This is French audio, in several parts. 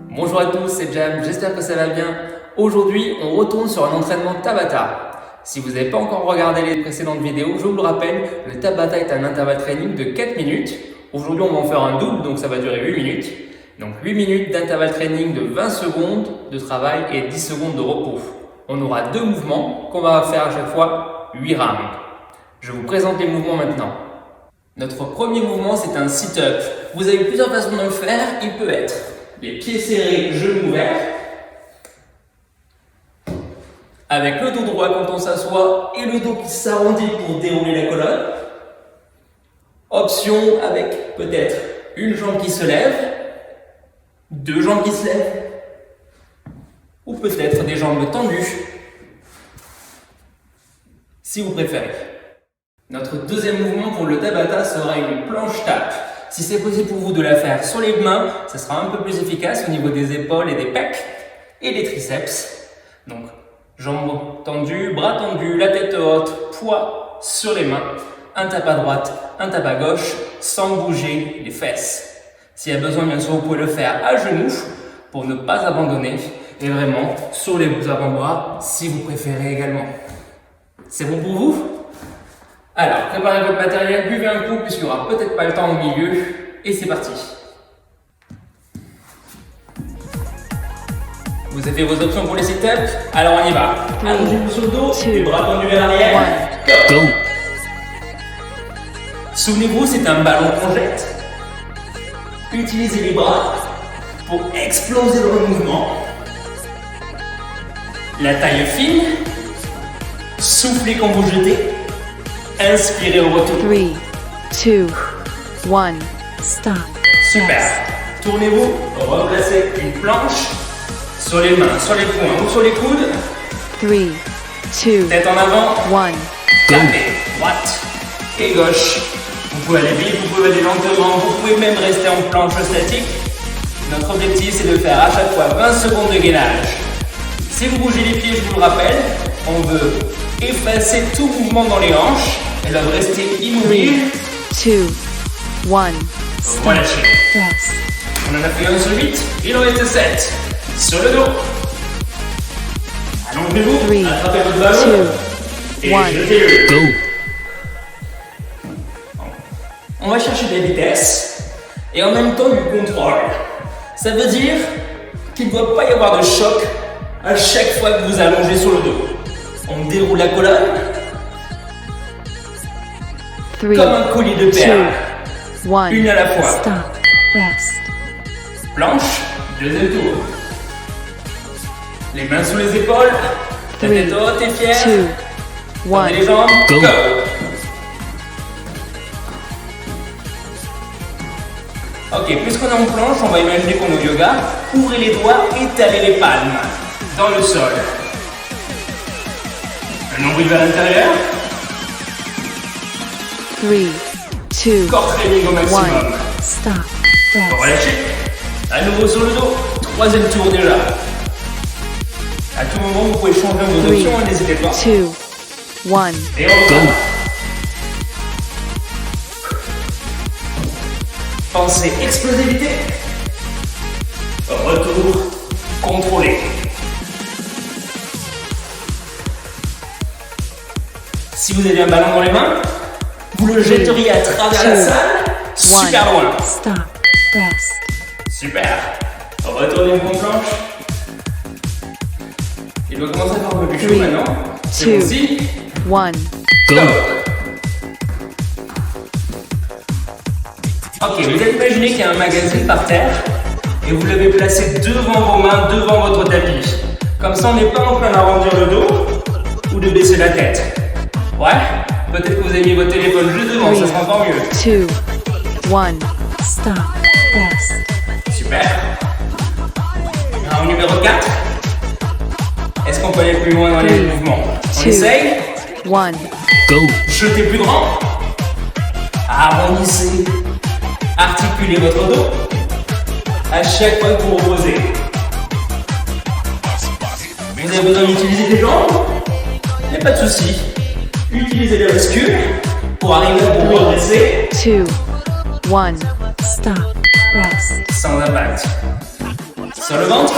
Bonjour à tous, c'est Jam, j'espère que ça va bien. Aujourd'hui, on retourne sur un entraînement Tabata. Si vous n'avez pas encore regardé les précédentes vidéos, je vous le rappelle, le Tabata est un intervalle training de 4 minutes. Aujourd'hui, on va en faire un double, donc ça va durer 8 minutes. Donc 8 minutes d'intervalle training de 20 secondes de travail et 10 secondes de repos. On aura deux mouvements qu'on va faire à chaque fois 8 rounds. Je vous présente les mouvements maintenant. Notre premier mouvement, c'est un sit-up. Vous avez plusieurs façons de le faire. Il peut être les pieds serrés, genoux ouverts, avec le dos droit quand on s'assoit et le dos qui s'arrondit pour dérouler la colonne. Option avec peut-être une jambe qui se lève, deux jambes qui se lèvent, ou peut-être des jambes tendues, si vous préférez. Notre deuxième mouvement pour le Tabata sera une planche tape. Si c'est possible pour vous de la faire sur les mains, ça sera un peu plus efficace au niveau des épaules et des pecs et des triceps. Donc, jambes tendues, bras tendus, la tête haute, poids sur les mains, un tap à droite, un tap à gauche, sans bouger les fesses. S'il y a besoin, bien sûr, vous pouvez le faire à genoux pour ne pas abandonner et vraiment sur les avant-bras si vous préférez également. C'est bon pour vous ? Alors, préparez votre matériel, buvez un coup puisqu'il n'y aura peut-être pas le temps au milieu et c'est parti. Vous avez vos options pour les sit-ups, alors on y va. Allongez-vous sur le dos, les bras tendus vers l'arrière. Go! Souvenez-vous, c'est un ballon qu'on jette. Utilisez les bras pour exploser dans le mouvement. La taille fine. Soufflez quand vous jetez. Inspirez au retour. 3, 2, 1, stop. Super. Tournez-vous, replacez une planche sur les mains, sur les poings ou sur les coudes. 3, 2, Tête en avant. 1. Tapez. Droite et gauche. Vous pouvez aller vite, vous pouvez aller lentement, vous pouvez même rester en planche statique. Notre objectif, c'est de faire à chaque fois 20 secondes de gainage. Si vous bougez les pieds, je vous le rappelle, on veut effacer tout mouvement dans les hanches. Elles doivent rester immobiles. 2, 1, Relâchez. rest. On en a fait un sur 8, il en reste 7. Sur le dos. Allongez-vous, attrapez votre ballon et 1. jetez-le. Go. On va chercher de la vitesse et en même temps du contrôle. Ça veut dire qu'il ne doit pas y avoir de choc à chaque fois que vous allongez sur le dos. On déroule la colonne 3, comme un collier de 2, perles. 1. Une à la fois. Stop. Rest. Planche, deuxième tour. Les mains sous les épaules, la tête haute et fière. 2, 1. Tendez les jambes, go. Ok, puisqu'on est en planche, on va imaginer qu'on est au yoga. Ouvrez les doigts, étalez les palmes dans le sol. Le nombril vers l'intérieur. 3, 2, Corps training au 1. maximum. Stop. Rest. Relâchez. À nouveau sur le dos. Troisième tour déjà. À tout moment, vous pouvez changer vos 3, options, n'hésitez pas. 2, 1. Et on recommence. Pensez explosivité. Retour contrôlé. Si vous avez un ballon dans les mains, vous le jetteriez à travers la salle, super loin. Stop. Rest. Super. Retournez une planche. Il doit commencer à faire un peu plus chaud 3, maintenant. C'est 2, bon signe. 1. Go. Ok, vous avez imaginé qu'il y a un magazine par terre et vous l'avez placé devant vos mains, devant votre tapis. Comme ça, on n'est pas en train d'arrondir le dos ou de baisser la tête. Ouais, peut-être que vous avez mis votre téléphone juste devant, ça sera encore mieux. 2, 1. Stop. Rest. Super. Alors, numéro 4. Est-ce qu'on peut aller plus loin dans les mouvements? On 2, essaye. 1. Go. Jetez plus grand. Arrondissez. Articulez votre dos. À chaque fois que vous reposez. Vous avez besoin d'utiliser des jambes? Il n'y a pas de souci. Utilisez les muscles pour arriver à vous redresser. 2, 1. Stop. rest. sans impact. Sur le ventre.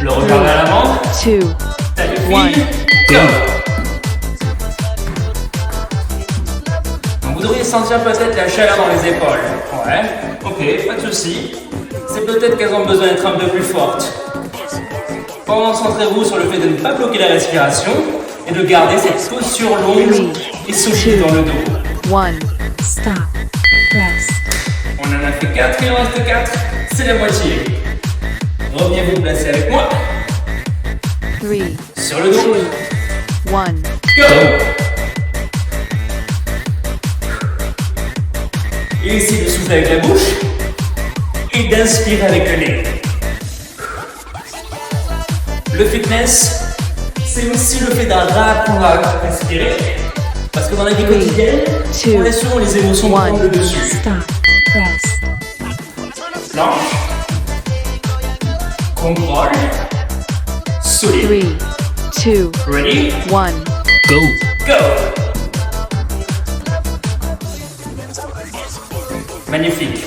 Le regard vers l'avant. 2, Taille One. fine. Go. Donc vous devriez sentir peut-être la chaleur dans les épaules. Ouais, ok, pas de souci. C'est peut-être qu'elles ont besoin d'être un peu plus fortes. Concentrez-vous sur le fait de ne pas bloquer la respiration et de garder cette posture longue et solide dans le dos. 1. Stop. Rest. On en a fait 4, il en reste 4, c'est la moitié. Revenez vous placer avec moi. 3, Sur le dos. 2, 1. Go! Et essayez de souffler avec la bouche et d'inspirer avec le nez. Le fitness, c'est aussi le fait d'apprendre à respirer. Parce que dans la vie quotidienne, on laisse souvent les émotions prendre le dessus. Stop. Rest. Planche. Contrôle. Solide. 3, 2, Ready? 1. Go! Go! Magnifique.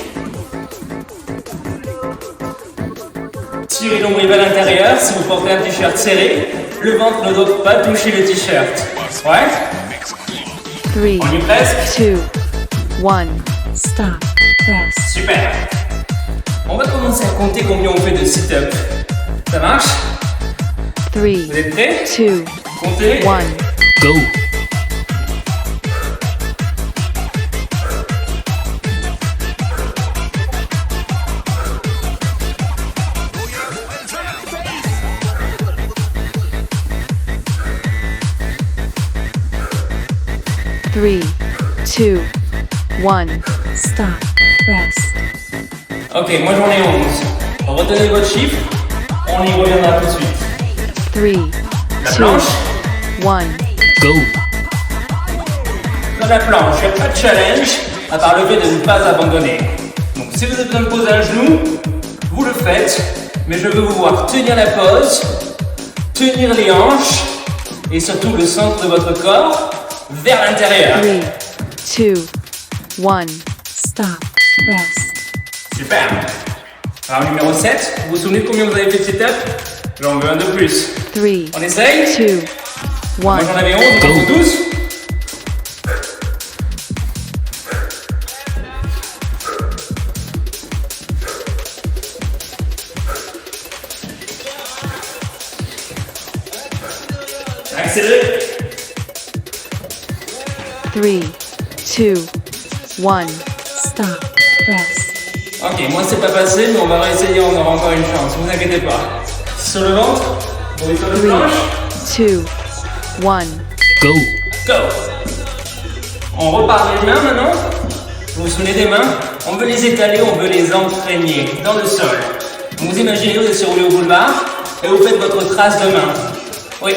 Tirez l'ombril vers l'intérieur. Si vous portez un t-shirt serré, le ventre ne doit pas toucher le t-shirt. Ouais? 3, On y est presque. 2, 1. Stop. Rest. Super. On va commencer à compter combien on fait de sit-up. Ça marche? 3, Vous êtes prêts? 2, Comptez. 1. Go! Three, 2, 1. Stop. Rest. Ok, moi j'en ai 11. Retenez votre chiffre. On y reviendra tout de suite. 3, La 2, planche. 1. Go! Dans la planche, il n'y a pas de challenge à part le fait de ne pas abandonner. Donc si vous êtes besoin de poser un genou, vous le faites, mais je veux vous voir tenir la pose, tenir les hanches et surtout le centre de votre corps vers l'intérieur. 3, 2, 1. Stop. Rest. Super. Alors numéro 7, vous vous souvenez de combien vous avez fait de sit-up? J'en veux un de plus. 3, On essaye? 2, 1. Moi j'en avais 11, vous en faut 12. Accélérez. 3, 2, 1. Stop. Rest. Ok, moi c'est pas passé, mais on va réessayer, on aura encore une chance, vous inquiétez pas. Sur le ventre, vous sur le 3, planche, 2, 1. Go! go. On repart les mains maintenant. Vous vous souvenez des mains? On veut les étaler, on veut les entraîner dans le sol. Donc vous imaginez, vous êtes roulé au boulevard et vous faites votre trace de main. Oui.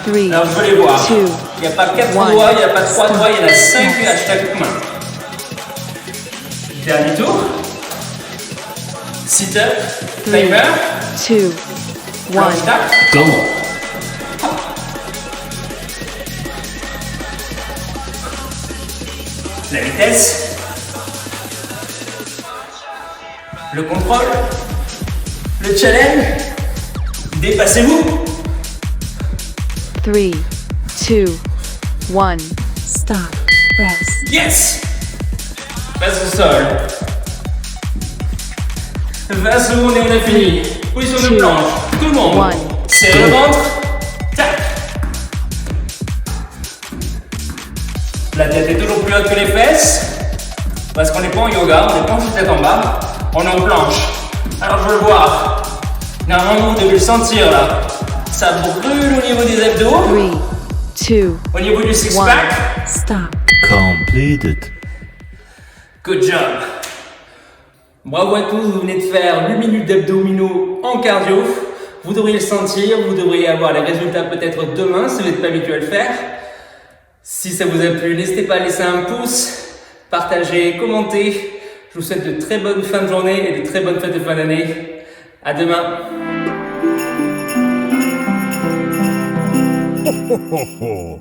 3, Alors je veux les voir. 2, Il n'y a pas 4 One. doigts, il n'y a pas 3 doigts, il y en a 5 à chaque main. Dernier tour. Sit-up, timer, 2, 1. planche tap. Go! La vitesse. Le contrôle. Le challenge. Dépassez-vous. 3, 2, 1. Stop. Rest. Yes. Passe au sol. 20 secondes et on a fini. Position de Two, planche. Tout le monde. one. Serrez le ventre. Tac. La tête est toujours plus haute que les fesses. Parce qu'on n'est pas en yoga, on n'est pas en tête en bas. On est en planche. Alors je veux le voir. Normalement vous devez le sentir là. Ça brûle au niveau des abdos. 3, 2, Au niveau du 1. six-pack. Stop. Completed. Good job. Bravo à tous, vous venez de faire 8 minutes d'abdominaux en cardio. Vous devriez le sentir, vous devriez avoir les résultats peut-être demain si vous n'êtes pas habitué à le faire. Si ça vous a plu, n'hésitez pas à laisser un pouce, partager, commenter. Je vous souhaite de très bonnes fins de journée et de très bonnes fêtes de fin d'année. À demain. Ho, ho, ho.